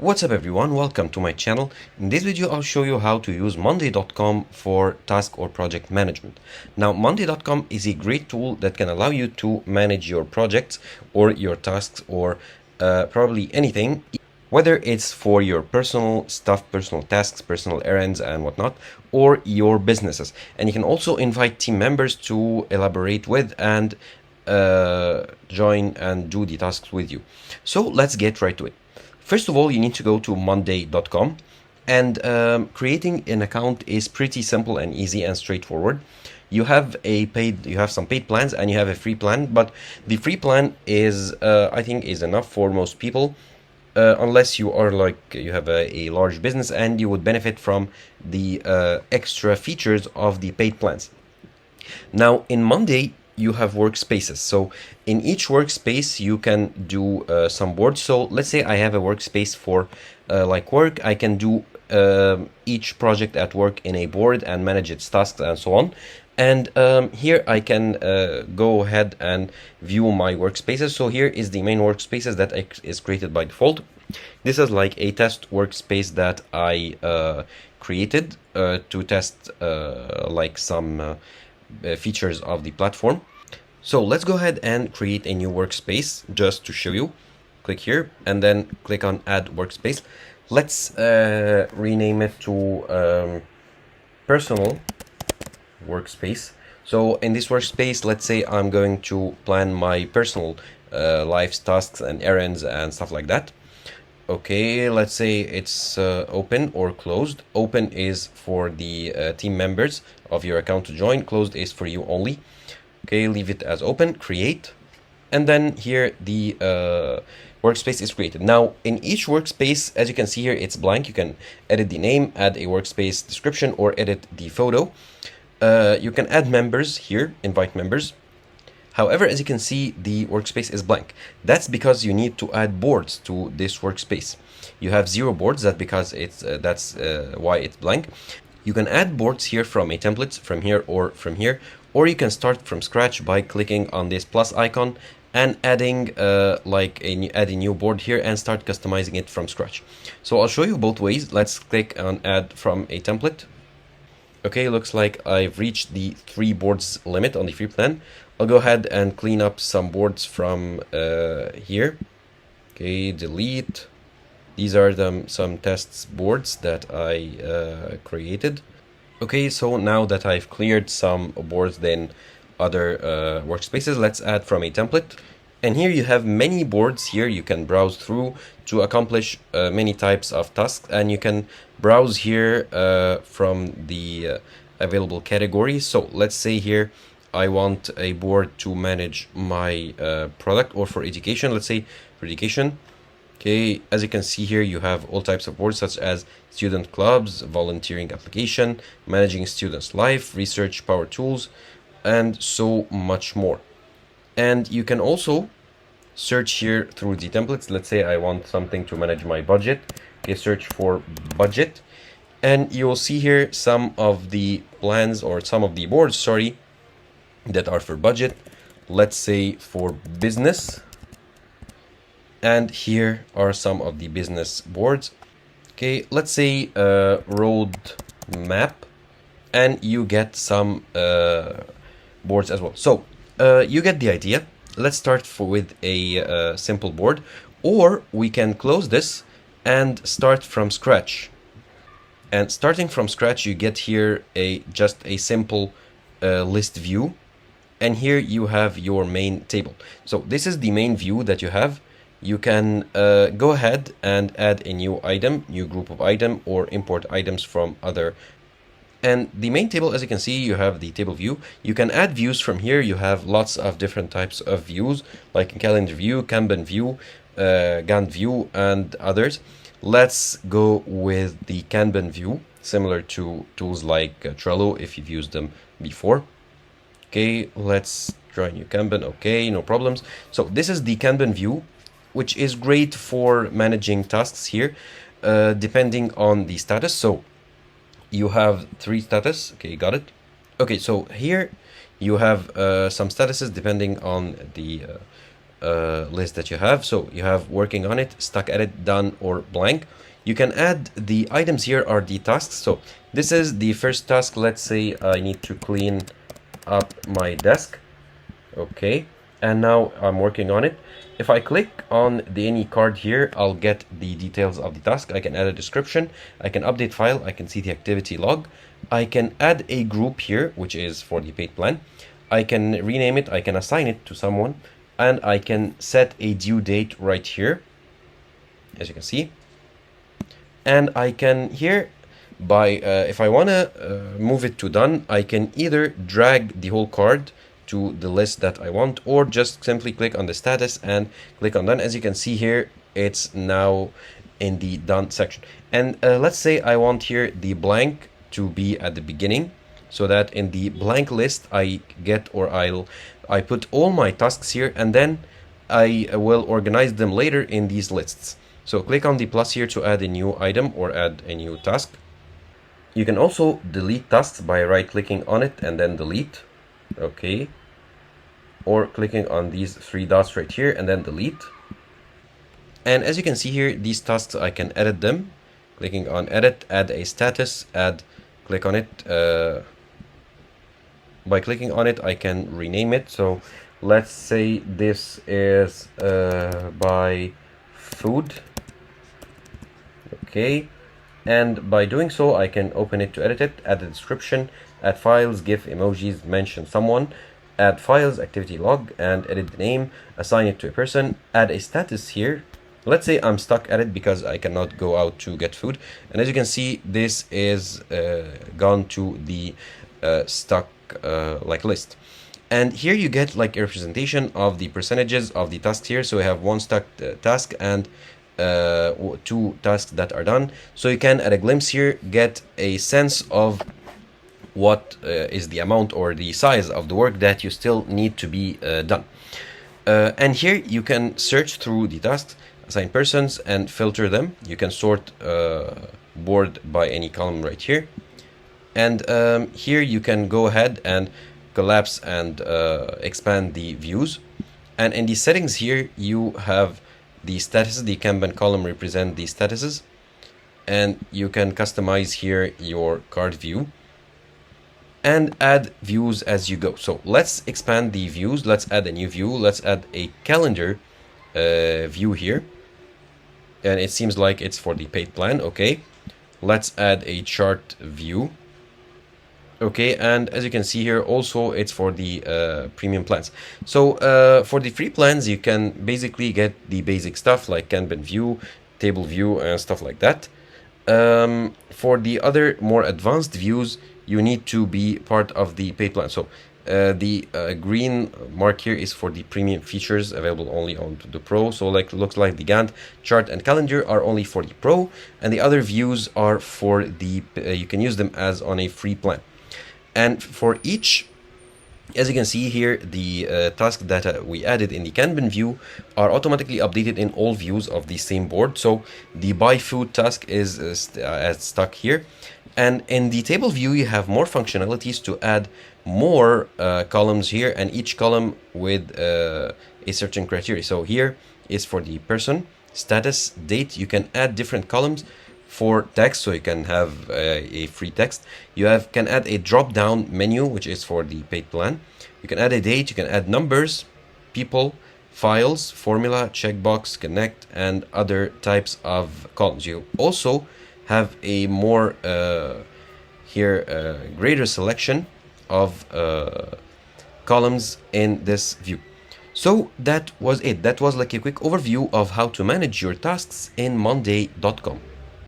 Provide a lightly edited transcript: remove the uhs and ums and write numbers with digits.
What's up everyone, welcome to my channel. In this video I'll show you how to use Monday.com for task or project management. Now Monday.com is a great tool that can allow you to manage your projects or your tasks or probably anything, whether it's for your personal stuff, personal tasks, personal errands and whatnot, or your businesses. And you can also invite team members to elaborate with and join and do the tasks with you. So let's get right to it. First of all, you need to go to monday.com, and creating an account is pretty simple and easy and straightforward. You have some paid plans and you have a free plan, but the free plan is, I think, is enough for most people, unless you are like you have a large business and you would benefit from the extra features of the paid plans. Now in Monday, you have workspaces. So in each workspace you can do some boards. So let's say I have a workspace for like work. I can do each project at work in a board and manage its tasks and so on. And here I can go ahead and view my workspaces. So here is the main workspaces that is created by default. This is like a test workspace that I created to test like some features of the platform. So let's go ahead and create a new workspace just to show you. Click here and then click on add workspace. Let's rename it to personal workspace. So in this workspace, let's say I'm going to plan my personal life's tasks and errands and stuff like that. Okay, let's say it's open or closed. Open is for the team members of your account to join. Closed is for you only. Okay, leave it as open, create. And then here the workspace is created. Now in each workspace, as you can see here, it's blank. You can edit the name, add a workspace description, or edit the photo. You can add members here, invite members. However, as you can see, the workspace is blank. That's because you need to add boards to this workspace. You have 0 boards, that's because it's that's why it's blank. You can add boards here from a template, from here or from here, or you can start from scratch by clicking on this plus icon and adding add a new board here and start customizing it from scratch. So I'll show you both ways. Let's click on add from a template. Okay, looks like I've reached the 3 boards limit on the free plan. I'll go ahead and clean up some boards from here. Okay, delete. These are some tests boards that I created. Okay, so now that I've cleared some boards in other workspaces, let's add from a template. And here you have many boards here you can browse through to accomplish many types of tasks, and you can browse here from the available categories. So let's say here I want a board to manage my product, or for education, let's say for education. Okay, as you can see here, you have all types of boards such as student clubs, volunteering application, managing students' life, research power tools, and so much more. And you can also search here through the templates. Let's say I want something to manage my budget. Okay, search for budget, and you will see here some of the plans, or some of the boards, sorry, that are for budget. Let's say for business, and here are some of the business boards. Okay, let's say road map, and you get some boards as well. So you get the idea. Let's start with a simple board, or we can close this and start from scratch. And starting from scratch, you get here just a simple list view, and here you have your main table. So this is the main view that you have. You can go ahead and add a new item, new group of item, or import items from other. And the main table, as you can see, you have the table view. You can add views from here. You have lots of different types of views, like calendar view, Kanban view, Gantt view, and others. Let's go with the Kanban view, similar to tools like Trello, if you've used them before. Okay, let's try new Kanban. Okay, no problems. So this is the Kanban view, which is great for managing tasks here, depending on the status. So you have 3 status. Okay, got it. Okay, so here you have some statuses depending on the list that you have. So you have working on it, stuck at it, done, or blank. You can add the items here are the tasks. So this is the first task. Let's say I need to clean up my desk. Okay, and now I'm working on it. If I click on the any card here, I'll get the details of the task. I can add a description, I can update file, I can see the activity log, I can add a group here, which is for the paid plan. I can rename it, I can assign it to someone, and I can set a due date right here, as you can see. And I can here, by if I want to move it to done, I can either drag the whole card to the list that I want, or just simply click on the status and click on done. As you can see here, it's now in the done section. And let's say I want here the blank to be at the beginning, so that in the blank list I get, or I put all my tasks here, and then I will organize them later in these lists. So click on the plus here to add a new item or add a new task. You can also delete tasks by right clicking on it and then delete. Okay, or clicking on these three dots right here and then delete. And as you can see here, these tasks, I can edit them, clicking on edit, add a status, add, click on it. By clicking on it, I can rename it. So let's say this is by food. Okay, and by doing so, I can open it to edit it, add a description, add files, GIF, emojis, mention someone, add files, activity log, and edit the name, assign it to a person, add a status here. Let's say I'm stuck at it because I cannot go out to get food. And as you can see, this is gone to the stuck like list. And here you get like a representation of the percentages of the tasks here. So we have one stuck task and two tasks that are done. So you can, at a glimpse here, get a sense of what is the amount or the size of the work that you still need to be done. And here you can search through the tasks, assign persons, and filter them. You can sort board by any column right here. And here you can go ahead and collapse and expand the views. And in the settings here, you have the statuses. The Kanban column represent the statuses, and you can customize here your card view and add views as you go. So let's expand the views. Let's add a new view. Let's add a calendar view here, and it seems like it's for the paid plan. Okay, let's add a chart view. Okay, and as you can see here, also it's for the premium plans. So for the free plans, you can basically get the basic stuff like Kanban view, table view, and stuff like that. For the other more advanced views, you need to be part of the paid plan. So the green mark here is for the premium features available only on the Pro. So like looks like the Gantt chart and calendar are only for the Pro, and the other views are for the you can use them as on a free plan. And for each, as you can see here, the tasks that we added in the Kanban view are automatically updated in all views of the same board. So the buy food task is stuck here. And in the table view, you have more functionalities to add more columns here, and each column with a certain criteria. So here is for the person, status, date. You can add different columns for text, so you can have a free text. You can add a drop-down menu, which is for the paid plan. You can add a date, you can add numbers, people, files, formula, checkbox, connect, and other types of columns. You also have a more greater selection of columns in this view. So that was it. That was like a quick overview of how to manage your tasks in Monday.com.